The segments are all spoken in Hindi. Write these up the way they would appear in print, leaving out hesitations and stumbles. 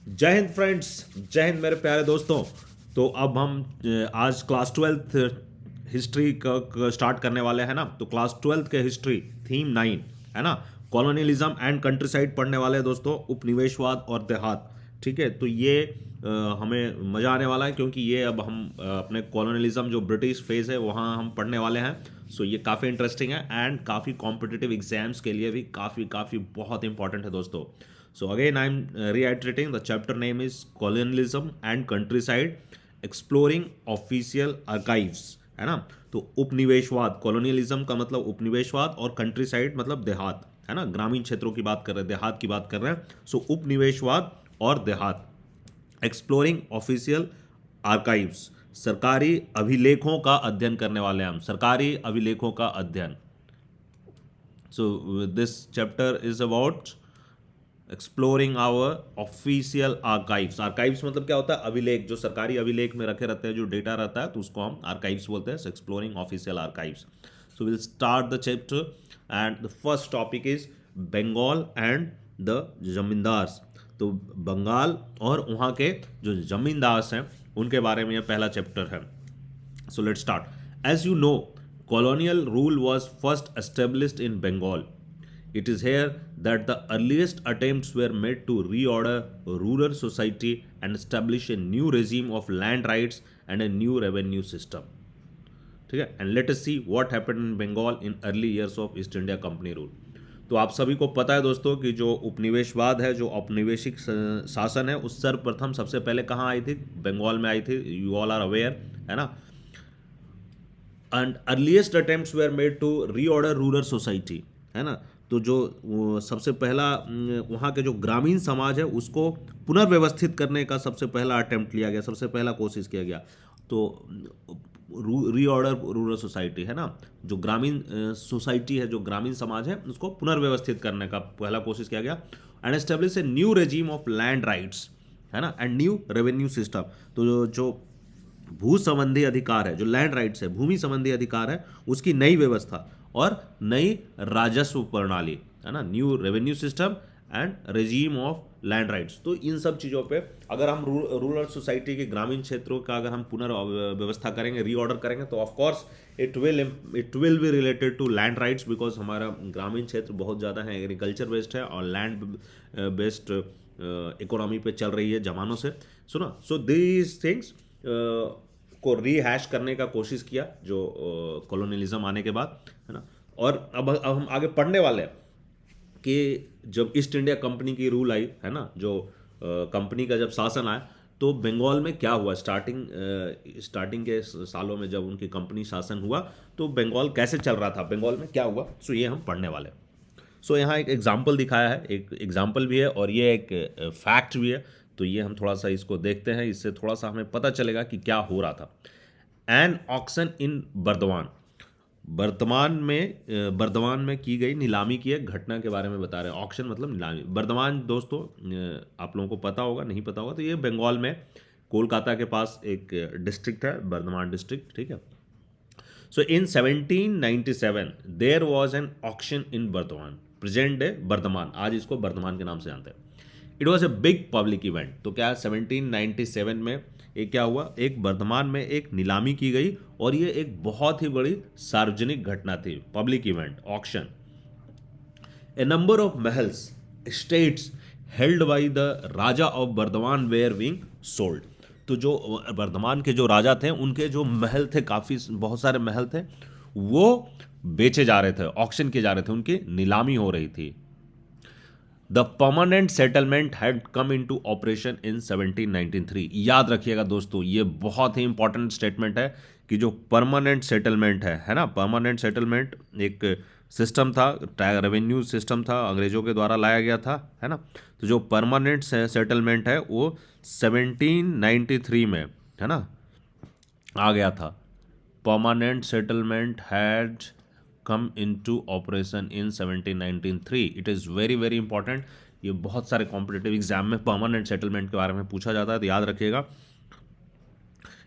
जय हिंद फ्रेंड्स। जय हिंद मेरे प्यारे दोस्तों। तो अब हम आज क्लास ट्वेल्थ हिस्ट्री का स्टार्ट करने वाले हैं ना। तो क्लास ट्वेल्थ के हिस्ट्री थीम 9 है ना, कॉलोनियलिज्म एंड कंट्रीसाइड पढ़ने वाले हैं दोस्तों, उपनिवेशवाद और देहात। ठीक है, तो ये हमें मज़ा आने वाला है क्योंकि ये अब हम अपने कॉलोनियलिज्म जो ब्रिटिश फेज है वहाँ हम पढ़ने वाले हैं। सो ये काफ़ी इंटरेस्टिंग है एंड काफ़ी कॉम्पिटिटिव एग्जाम्स के लिए भी काफ़ी काफ़ी बहुत इंपॉर्टेंट है दोस्तों। So again, I'm reiterating the chapter name is Colonialism and Countryside, Exploring Official Archives, है ना। तो उपनिवेशवाद, कॉलोनियलिज्म का मतलब उपनिवेशवाद और कंट्री साइड मतलब देहात, है ना, ग्रामीण क्षेत्रों की बात कर रहे हैं, देहात की बात कर रहे हैं। सो उपनिवेशवाद और देहात, एक्सप्लोरिंग ऑफिशियल आर्काइव्स, सरकारी अभिलेखों का अध्ययन करने वाले हैं हम, सरकारी अभिलेखों का अध्ययन। So this chapter is about exploring our official archives. Archives मतलब क्या होता है? अभिलेख, जो सरकारी अभिलेख में रखे रहते हैं, जो डेटा रहता है, तो उसको हम आर्काइव्स बोलते हैं। Exploring official archives. So will start the chapter and the first topic is Bengal and the zamindars. तो बंगाल और वहाँ के जो जमींदार्स हैं उनके बारे में यह पहला चैप्टर है। So let's start. As you know, colonial rule was first established in Bengal. It is here that the earliest attempts were made to reorder rural society and establish a new regime of land rights and a new revenue system. ठीक है, and let us see what happened in Bengal in early years of East India company rule. तो आप सभी को पता है दोस्तों कि जो उपनिवेशवाद है, जो औपनिवेशिक शासन है, उस सर्वप्रथम सबसे पहले कहाँ आई थी? बंगाल में आई थी। यू ऑल आर अवेयर, है ना। And earliest attempts were made to reorder rural society, है ना। तो जो सबसे पहला वहाँ के जो ग्रामीण समाज है उसको पुनर्व्यवस्थित करने का सबसे पहला अटेम्प्ट लिया गया, सबसे पहला कोशिश किया गया। तो रीऑर्डर रूरल सोसाइटी, है ना, जो ग्रामीण सोसाइटी है, जो ग्रामीण समाज है, उसको पुनर्व्यवस्थित करने का पहला कोशिश किया गया। And establish a new regime of land rights, है ना, एंड न्यू रेवेन्यू सिस्टम। तो जो भू संबंधी अधिकार है, जो लैंड राइट्स है, भूमि संबंधी अधिकार है, उसकी नई व्यवस्था और नई राजस्व प्रणाली, है ना, new revenue system and regime of land rights. तो इन सब चीज़ों पे अगर हम रूरल सोसाइटी के ग्रामीण क्षेत्रों का अगर हम पुनर्व्यवस्था करेंगे, रीऑर्डर करेंगे, तो of course it will be related to land rights, because हमारा ग्रामीण क्षेत्र बहुत ज़्यादा है, एग्रीकल्चर बेस्ड है और लैंड बेस्ड इकोनॉमी पे चल रही है जमानों से, सुना। सो दीज थिंग्स को रीहैश करने का कोशिश किया जो कॉलोनियलिज्म आने के बाद, है ना। और अब हम आगे पढ़ने वाले हैं कि जब ईस्ट इंडिया कंपनी की रूल आई, है ना, जो कंपनी का जब शासन आया, तो बंगाल में क्या हुआ। स्टार्टिंग के सालों में जब उनकी कंपनी शासन हुआ तो बंगाल कैसे चल रहा था, बंगाल में क्या हुआ, सो ये हम पढ़ने वाले हैं। सो यहाँ एक एग्जाम्पल दिखाया है, एक एग्जाम्पल भी है और ये एक फैक्ट भी है। तो ये हम थोड़ा सा इसको देखते हैं, इससे थोड़ा सा हमें पता चलेगा कि क्या हो रहा था। N auction in Burdwan, Burdwan में की गई नीलामी की एक घटना के बारे में बता रहे हैं। ऑक्शन मतलब नीलामी। बर्दवान दोस्तों आप लोगों को पता होगा, नहीं पता होगा तो ये बंगाल में कोलकाता के पास एक डिस्ट्रिक्ट है, बर्दवान डिस्ट्रिक्ट, ठीक है। So in 1797 there was an auction in Burdwan, present day Bardhaman, आज इसको बर्धमान के नाम से जानते हैं। It was a big public event. तो क्या 1797 में एक क्या हुआ, एक बर्धमान में एक नीलामी की गई और ये एक बहुत ही बड़ी सार्वजनिक घटना थी, public event, auction. A number of mahals estates held by the raja of Burdwan were being sold. तो जो बर्धमान के जो राजा थे उनके जो महल थे, काफ़ी बहुत सारे महल थे, वो बेचे जा रहे थे, ऑक्शन किए जा रहे थे, उनकी नीलामी हो रही थी। The permanent settlement had come into operation in 1793। याद रखिएगा दोस्तों, ये बहुत ही इंपॉर्टेंट स्टेटमेंट है कि जो परमानेंट सेटलमेंट है ना, परमानेंट सेटलमेंट एक सिस्टम था, रेवेन्यू सिस्टम था, अंग्रेजों के द्वारा लाया गया था, है ना। तो जो परमानेंट सेटलमेंट है वो 1793 में, है ना, आ गया था। Permanent settlement had come into operation in 1793। It is very very important. ये बहुत सारे कॉम्पिटिटिव एग्जाम में परमानेंट सेटलमेंट के बारे में पूछा जाता है, तो याद रखिएगा।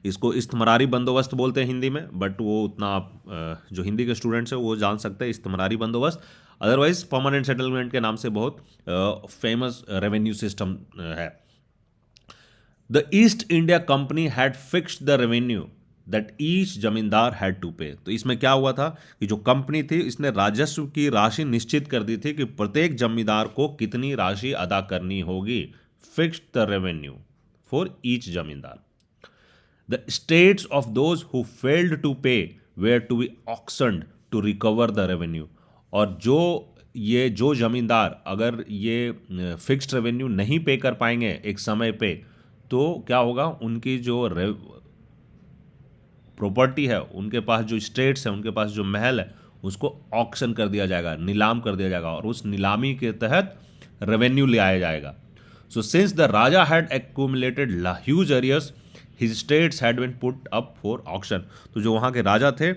इसको इस्तमरारी बंदोबस्त बोलते हैं हिंदी में, बट वो उतना आप जो हिंदी के स्टूडेंट्स हैं वो जान सकते हैं इस्तमरारी बंदोबस्त। अदरवाइज परमानेंट सेटलमेंट के नाम से बहुत फेमस रेवेन्यू सिस्टम है। The east India company had fixed the revenue that each जमींदार हैड टू पे। तो इसमें क्या हुआ था कि जो कंपनी थी इसने राजस्व की राशि निश्चित कर दी थी कि प्रत्येक जमींदार को कितनी राशि अदा करनी होगी। Fixed the revenue for each zamindar. The estates of those who failed to pay were to be auctioned to recover the revenue. और जो जमींदार अगर ये फिक्स्ड रेवेन्यू नहीं पे कर पाएंगे एक समय पे, तो क्या होगा, उनकी जो प्रॉपर्टी है, उनके पास जो स्टेट्स है, उनके पास जो महल है, उसको ऑक्शन कर दिया जाएगा, नीलाम कर दिया जाएगा, और उस नीलामी के तहत रेवेन्यू ले आया जाएगा। So since the raja had accumulated huge arrears his estates had been put up for auction. तो जो वहाँ के राजा थे,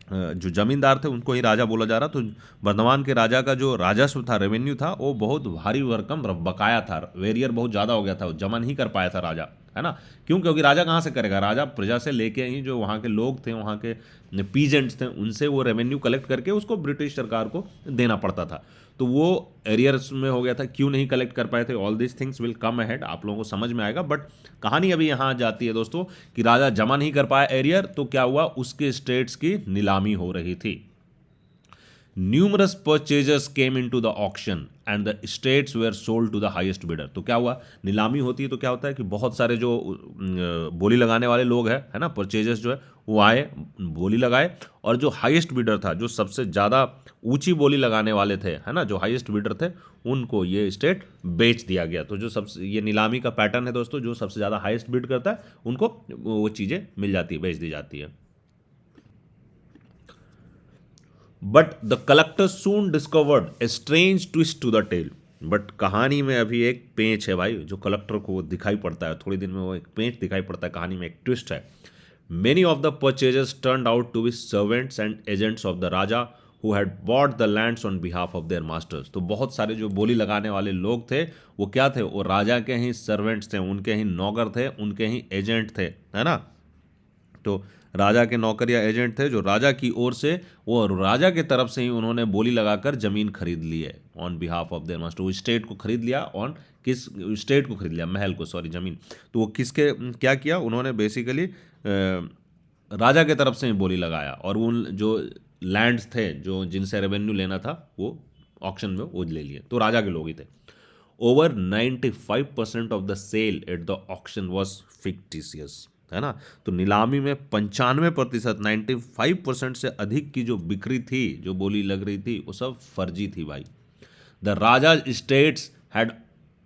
जो जमींदार थे, उनको ही राजा बोला जा रहा। तो वर्धमान के राजा का जो राजस्व था, रेवेन्यू था, वो बहुत भारी भरकम बकाया था, वेरियर बहुत ज़्यादा हो गया था, वो जमा नहीं कर पाया था राजा, है ना। क्यों? क्योंकि राजा कहाँ से करेगा? राजा प्रजा से लेके ही, जो वहाँ के लोग थे, वहाँ के पीजेंट्स थे, उनसे वो रेवेन्यू कलेक्ट करके उसको ब्रिटिश सरकार को देना पड़ता था। तो वो एरियर्स में हो गया था। क्यों नहीं कलेक्ट कर पाए थे? All this things will come ahead, आप लोगों को समझ में आएगा। बट कहानी अभी यहाँ जाती है दोस्तों कि राजा जमा नहीं कर पाया एरियर, तो क्या हुआ, उसके स्टेट्स की नीलामी हो रही थी। Numerous purchasers came into the auction and the estates were sold to the highest bidder। तो क्या हुआ, नीलामी होती है तो क्या होता है कि बहुत सारे जो बोली लगाने वाले लोग हैं, है ना, परचेजर्स जो है, वो आए, बोली लगाए, और जो हाईएस्ट बिडर था, जो सबसे ज़्यादा ऊंची बोली लगाने वाले थे, है ना, जो हाईएस्ट बिडर थे, उनको ये स्टेट बेच दिया गया। तो जो सबसे, ये नीलामी का पैटर्न है दोस्तों, जो सबसे ज़्यादा हाईएस्ट बिड करता है उनको वो चीज़ें मिल जाती है, बेच दी जाती है। But the collector soon discovered a strange twist to the tale. But कहानी में अभी एक पेंच है भाई, जो कलेक्टर को दिखाई पड़ता है, थोड़ी दिन में वो एक पेंच दिखाई पड़ता है, कहानी में एक ट्विस्ट है। Many of the purchasers turned out to be servants and agents of the raja who had bought the lands on behalf of their masters. तो बहुत सारे जो बोली लगाने वाले लोग थे, वो क्या थे, वो राजा के ही सर्वेंट्स थे, उनके ही नौकर थे, उनके ही एजेंट थे, है ना। तो राजा के नौकर या एजेंट थे, जो राजा की ओर से, वो राजा के तरफ से ही उन्होंने बोली लगाकर जमीन खरीद ली है on behalf of their master. वो स्टेट को खरीद लिया, ऑन किस स्टेट को खरीद लिया, महल को, सॉरी, जमीन। तो वो किसके, क्या किया उन्होंने, बेसिकली राजा के तरफ से ही बोली लगाया, और उन जो लैंड्स थे, जो जिनसे रेवेन्यू लेना था, वो ऑक्शन में वो ले लिए, तो राजा के लोग ही थे। Over 95% of the sale at the auction was fictitious, है ना। तो नीलामी में 95%, 95% से अधिक की जो बिक्री थी, जो बोली लग रही थी, वो सब फर्जी थी भाई। The raja estates had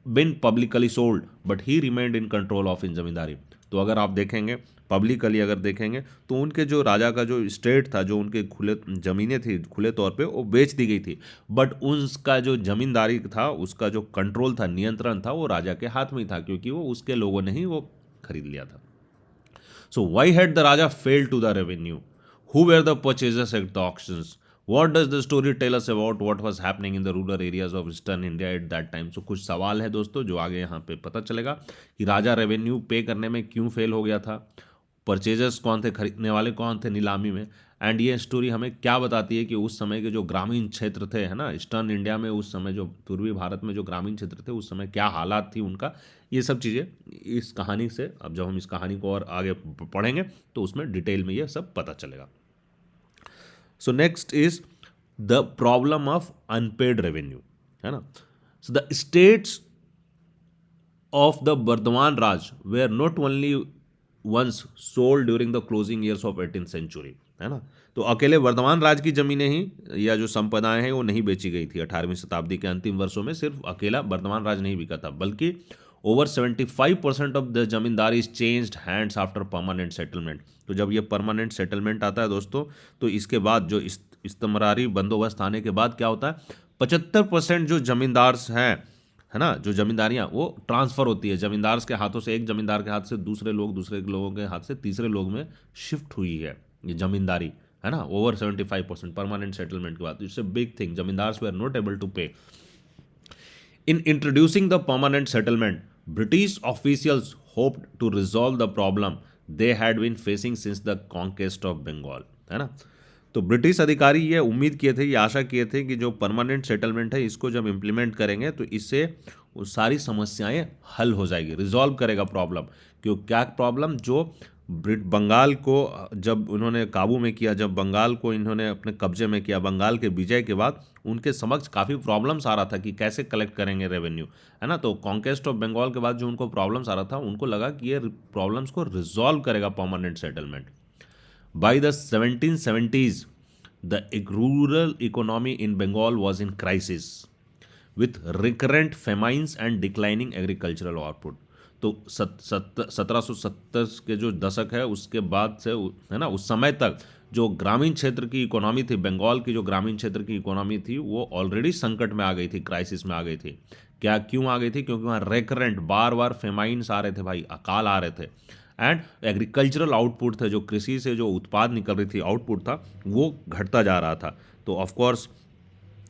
been publicly sold but he remained in control of in zamindari. तो अगर आप देखेंगे, पब्लिकली अगर देखेंगे, तो उनके जो राजा का जो स्टेट था, जो उनके खुले ज़मीनें थी, खुले तौर पे वो बेच दी गई थी, बट उसका जो जमींदारी था, उसका जो कंट्रोल था, नियंत्रण था, वो राजा के हाथ में ही था, क्योंकि वो उसके लोगों ने ही वो खरीद लिया था। So why had the Raja failed to the revenue? Who were the purchasers at the auctions? What does the story tell us about what was happening in the rural areas of Eastern India at that time? So कुछ सवाल है दोस्तों, जो आगे यहाँ पे पता चलेगा कि राजा रेवेन्यू पे करने में क्यों फेल हो गया था, परचेजर्स कौन थे, खरीदने वाले कौन थे नीलामी में, एंड ये स्टोरी हमें क्या बताती है कि उस समय के जो ग्रामीण क्षेत्र थे, है ना, ईस्टर्न इंडिया में, उस समय जो पूर्वी भारत में जो ग्रामीण क्षेत्र थे, उस समय क्या हालात थी उनका। ये सब चीज़ें इस कहानी से, अब जब हम इस कहानी को और आगे पढ़ेंगे तो उसमें डिटेल में ये सब पता चलेगा। So next is the problem of unpaid revenue, है ना। So the estates of the Bardhaman raj were not only once sold during the closing years of 18th century, है ना। तो अकेले वर्धमान राज की जमीनें ही या जो संपदाएं हैं वो नहीं बेची गई थी 18वीं शताब्दी के अंतिम वर्षों में। सिर्फ अकेला वर्धमान राज नहीं बिका था, बल्कि ओवर 75% ऑफ द जमींदार is changed hands after permanent settlement. तो जब ये परमानेंट सेटलमेंट आता है दोस्तों, तो इसके बाद जो इस्तमरारी बंदोबस्त आने के बाद क्या होता है, 75% जो जमींदार हैं, है ना, जो जमींदारियां वो ट्रांसफर होती है जमींदार के हाथों से, एक जमींदार के हाथ से दूसरे लोगों के हाथ से तीसरे लोग में शिफ्ट हुई है ये जमींदारी, है ना। ओवर 75% परमानेंट सेटलमेंट के बाद, it's a big thing, zamindars were not able to pay. In introducing the permanent settlement, British officials hoped to resolve the problem they had been facing since the conquest of Bengal, है ना। तो ब्रिटिश अधिकारी ये उम्मीद किए थे, ये आशा किए थे कि जो परमानेंट सेटलमेंट है, इसको जब इम्प्लीमेंट करेंगे तो इससे वो सारी समस्याएं हल हो जाएगी, रिजॉल्व करेगा प्रॉब्लम। क्यों, क्या प्रॉब्लम? जो बंगाल को जब उन्होंने काबू में किया, जब बंगाल को इन्होंने अपने कब्जे में किया, बंगाल के विजय के बाद उनके समक्ष काफ़ी प्रॉब्लम्स आ रहा था कि कैसे कलेक्ट करेंगे रेवेन्यू, है ना। तो कॉन्क्वेस्ट ऑफ बंगाल के बाद जो उनको प्रॉब्लम्स आ रहा था, उनको लगा कि ये प्रॉब्लम्स को रिजॉल्व करेगा permanent settlement. By the 1770s the rural economy in Bengal was in crisis with recurrent famines and declining agricultural output। तो 1770 के जो दशक है उसके बाद से, है ना, उस समय तक जो ग्रामीण क्षेत्र की इकोनॉमी थी, बंगाल की जो ग्रामीण क्षेत्र की इकोनॉमी थी, वो ऑलरेडी संकट में आ गई थी, क्राइसिस में आ गई थी। क्या, क्यों आ गई थी? क्योंकि वहाँ रेकरेंट बार बार फेमाइंस आ रहे थे भाई, अकाल आ रहे थे। एंड एग्रीकल्चरल आउटपुट थे, जो कृषि से जो उत्पाद निकल रही थी, आउटपुट था, वो घटता जा रहा था। तो ऑफकोर्स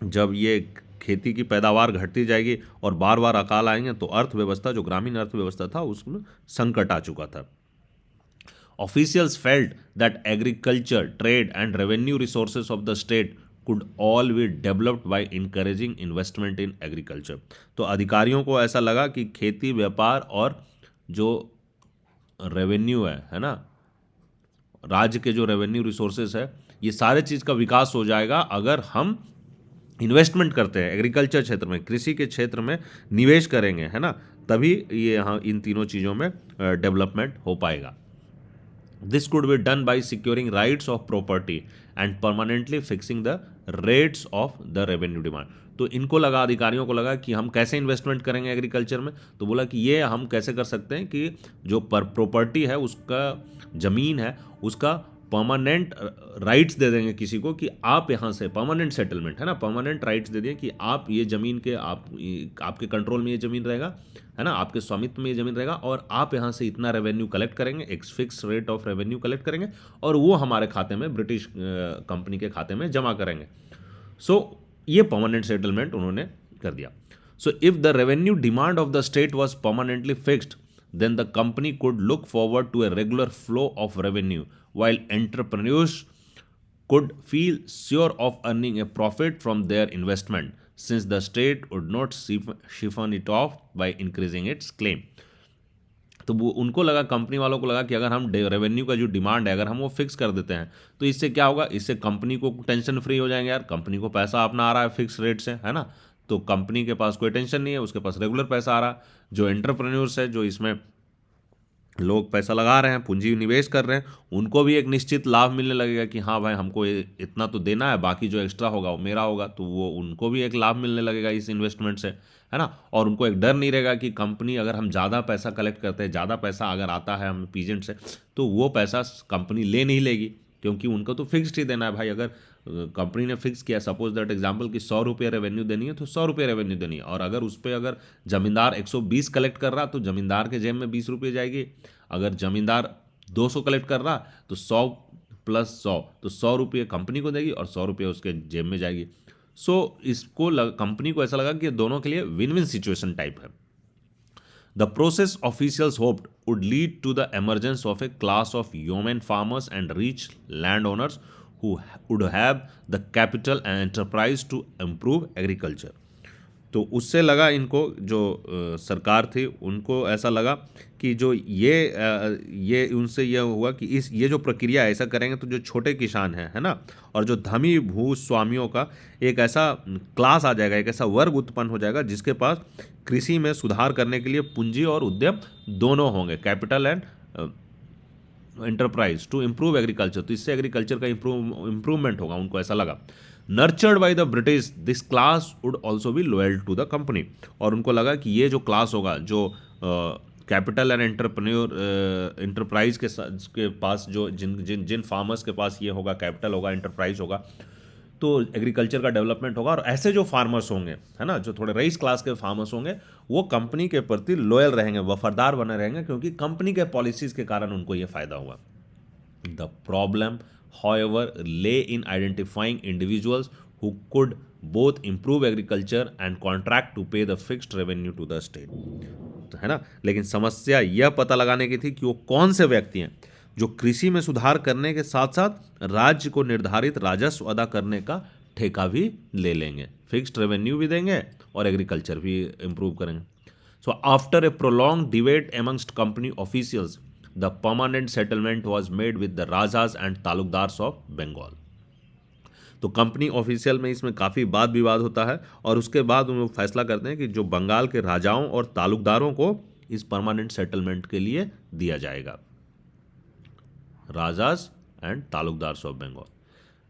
जब ये खेती की पैदावार घटती जाएगी और बार बार अकाल आएंगे, तो अर्थव्यवस्था, जो ग्रामीण अर्थव्यवस्था था, उसमें संकट आ चुका था। Officials felt that agriculture, trade, and revenue resources of the state could all be developed by encouraging investment in agriculture। तो अधिकारियों को ऐसा लगा कि खेती, व्यापार और जो रेवेन्यू है ना, राज्य के जो रेवेन्यू रिसोर्सेज है, ये सारे चीज़ का विकास हो जाएगा अगर हम इन्वेस्टमेंट करते हैं एग्रीकल्चर क्षेत्र में, कृषि के क्षेत्र में निवेश करेंगे, है ना, तभी ये यहाँ इन तीनों चीज़ों में डेवलपमेंट हो पाएगा। This could be done by securing rights of property and permanently fixing the rates of the revenue demand. तो इनको लगा, अधिकारियों को लगा कि हम कैसे इन्वेस्टमेंट करेंगे एग्रीकल्चर में, तो बोला कि ये हम कैसे कर सकते हैं कि जो प्रॉपर्टी है, उसका ज़मीन है, उसका परमानेंट राइट्स दे देंगे किसी को, कि आप यहाँ से, परमानेंट सेटलमेंट है ना, परमानेंट राइट्स दे दिए कि आप ये ज़मीन के, आपके कंट्रोल में ये ज़मीन रहेगा, है ना, आपके स्वामित्व में ये ज़मीन रहेगा, और आप यहाँ से इतना रेवेन्यू कलेक्ट करेंगे, एक fix rate of revenue collect करेंगे, और वो हमारे खाते में, ब्रिटिश कंपनी के खाते में जमा करेंगे। सो ये परमानेंट सेटलमेंट उन्होंने कर दिया। So if the revenue demand of the state was permanently fixed, then the company could look forward to a regular flow of revenue, while entrepreneurs could feel sure of earning a profit from their investment, since the state would not siphon it off by increasing its claim। तो वो उनको लगा, कंपनी वालों को लगा कि अगर हम रेवेन्यू का जो डिमांड है, अगर हम वो फिक्स कर देते हैं, तो इससे क्या होगा, इससे कंपनी को टेंशन फ्री हो जाएंगे। यार, कंपनी को पैसा अपना आ रहा है फिक्स रेट से, है ना, तो कंपनी के पास कोई टेंशन नहीं है, उसके पास रेगुलर पैसा आ रहा है। जो एंटरप्रेन्योर्स है, जो इसमें लोग पैसा लगा रहे हैं, पूंजी निवेश कर रहे हैं, उनको भी एक निश्चित लाभ मिलने लगेगा कि हाँ भाई, हमको इतना तो देना है, बाकी जो एक्स्ट्रा होगा वो मेरा होगा, तो वो उनको भी एक लाभ मिलने लगेगा इस इन्वेस्टमेंट से, है ना। और उनको एक डर नहीं रहेगा कि कंपनी, अगर हम ज़्यादा पैसा कलेक्ट करते हैं, ज़्यादा पैसा अगर आता है हमें पीजेंट से, तो वो पैसा कंपनी ले नहीं लेगी, क्योंकि उनको तो फिक्स्ड ही देना है भाई। अगर कंपनी ने फिक्स किया, सपोज दैट एग्जांपल, कि 100 रुपये रेवेन्यू देनी है, तो 100 रुपये रेवेन्यू देनी है, और अगर उस पर अगर जमींदार 120 कलेक्ट कर रहा, तो जमींदार के जेब में 20 रुपये जाएगी। अगर जमींदार 200 कलेक्ट कर रहा, तो 100 + 100, तो 100 रुपये कंपनी को देगी और 100 रुपये उसके जेब में जाएगी। सो इसको कंपनी को ऐसा लगा कि दोनों के लिए विन विन सिचुएशन टाइप है। The process officials hoped would lead to the emergence of a class of yeoman farmers and rich landowners who would have the capital and enterprise to improve agriculture। तो उससे लगा इनको, जो सरकार थी, उनको ऐसा लगा कि जो ये उनसे यह हुआ कि ये जो प्रक्रिया ऐसा करेंगे, तो जो छोटे किसान हैं, है ना, और जो धनी भूस्वामियों का एक ऐसा क्लास आ जाएगा, एक ऐसा वर्ग उत्पन्न हो जाएगा जिसके पास कृषि में सुधार करने के लिए पूंजी और उद्यम दोनों होंगे, capital and enterprise to improve agriculture. तो इससे एग्रीकल्चर का इम्प्रूवमेंट होगा, उनको ऐसा लगा। Nurtured by the British, this class would also be loyal to the company. और उनको लगा कि ये जो क्लास होगा, जो कैपिटल एंड एंटरप्राइज के पास, जो जिन फार्मर्स के पास ये होगा, कैपिटल होगा, एंटरप्राइज होगा, तो एग्रीकल्चर का डेवलपमेंट होगा। और ऐसे जो फार्मर्स होंगे, है ना, जो थोड़े रईस क्लास के फार्मर्स होंगे, वो कंपनी के प्रति लॉयल रहेंगे, वफादार बने रहेंगे, क्योंकि कंपनी के पॉलिसीज के कारण उनको ये फायदा हुआ। The problem however lay in identifying individuals who could both improve agriculture and contract to pay the fixed revenue to the state। तो है ना, लेकिन समस्या यह पता लगाने की थी कि वो कौन से व्यक्ति हैं जो कृषि में सुधार करने के साथ साथ राज्य को निर्धारित राजस्व अदा करने का ठेका भी ले लेंगे, फिक्स्ड रेवेन्यू भी देंगे और एग्रीकल्चर भी इम्प्रूव करेंगे। So after a prolonged debate amongst company officials, the permanent settlement was made with the Rajas and Talukdars of Bengal. तो कंपनी ऑफिशियल में इसमें काफ़ी वाद विवाद होता है और उसके बाद उन लोग फैसला करते हैं कि जो बंगाल के राजाओं और तालुकदारों को इस परमानेंट सेटलमेंट के लिए दिया जाएगा, rajas and taluqdars of Bengal.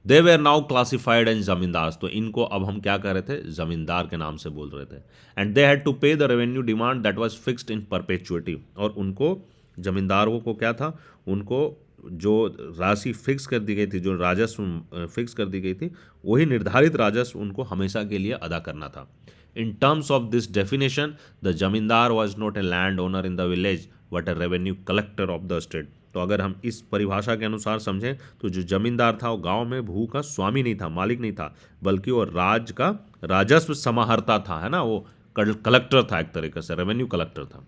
They were now classified and zamindars, तो इनको अब हम क्या कर रहे थे, जमींदार के नाम से बोल रहे थे। एंड दे हैड टू पे the revenue demand that was fixed in perpetuity, और उनको जमींदारों को क्या था, उनको जो राशि फिक्स कर दी गई थी, जो राजस्व फिक्स कर दी गई थी, वही निर्धारित राजस्व उनको हमेशा के लिए अदा करना था। In terms of this definition the zamindar was not a land owner in the village but a revenue collector of the state. तो अगर हम इस परिभाषा के अनुसार समझें तो जो जमींदार था वो गांव में भू का स्वामी नहीं था, मालिक नहीं था, बल्कि वो राज का राजस्व समाहर्ता था, है ना, वो कलेक्टर था, एक तरीके से रेवेन्यू कलेक्टर था।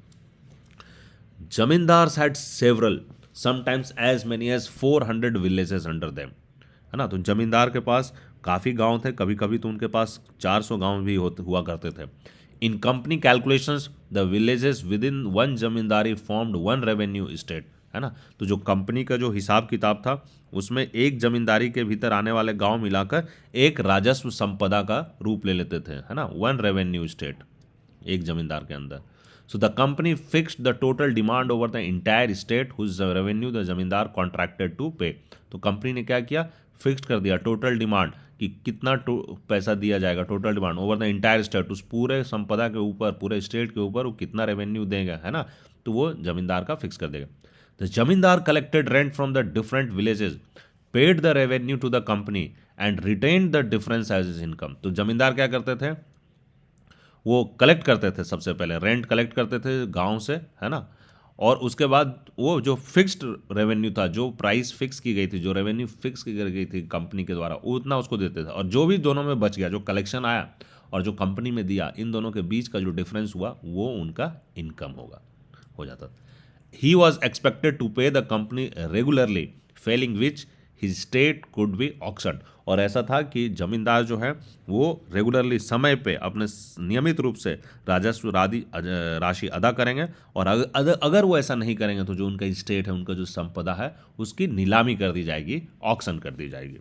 Zamindars had several sometimes as many as 400 villages under them, है ना। तो जमींदार के पास काफ़ी गांव थे, कभी कभी तो उनके पास 400 गांव भी हुआ करते थे। In company calculations the villages within one zamindari formed one revenue estate, है ना। तो जो कंपनी का जो हिसाब किताब था उसमें एक जमींदारी के भीतर आने वाले गांव मिलाकर एक राजस्व संपदा का रूप ले लेते थे, है ना, वन रेवेन्यू स्टेट एक जमींदार के अंदर। So the company fixed the total demand over the entire estate whose revenue the zamindar contracted to pay. तो कंपनी ने क्या किया, फिक्स कर दिया टोटल डिमांड कि कितना पैसा दिया जाएगा, total demand over the entire state, उस पूरे संपदा के ऊपर, पूरे स्टेट के ऊपर वो कितना रेवेन्यू देगा, है ना, तो वो जमींदार का फिक्स कर देगा। The zamindar collected rent from the different villages, paid the revenue to the company and retained the difference as is income. तो जमींदार क्या करते थे, वो कलेक्ट करते थे, सबसे पहले रेंट कलेक्ट करते थे गांव से, है ना, और उसके बाद वो जो फिक्स्ड रेवेन्यू था, जो प्राइस फिक्स की गई थी, जो रेवेन्यू फिक्स की गई थी कंपनी के द्वारा, उतना उसको देते थे, और जो भी दोनों में बच गया, जो कलेक्शन आया और जो कंपनी में दिया, इन दोनों के बीच का जो डिफरेंस हुआ वो उनका इनकम हो जाता। ही वॉज एक्सपेक्टेड टू पे the company regularly, Fehling which his state could be auction. और ऐसा था कि जमींदार जो है वो रेगुलरली समय पे अपने नियमित रूप से राजस्व राशि अदा करेंगे, और अगर वो ऐसा नहीं करेंगे तो जो उनका स्टेट है, उनका जो संपदा है, उसकी नीलामी कर दी जाएगी, ऑक्शन कर दी जाएगी।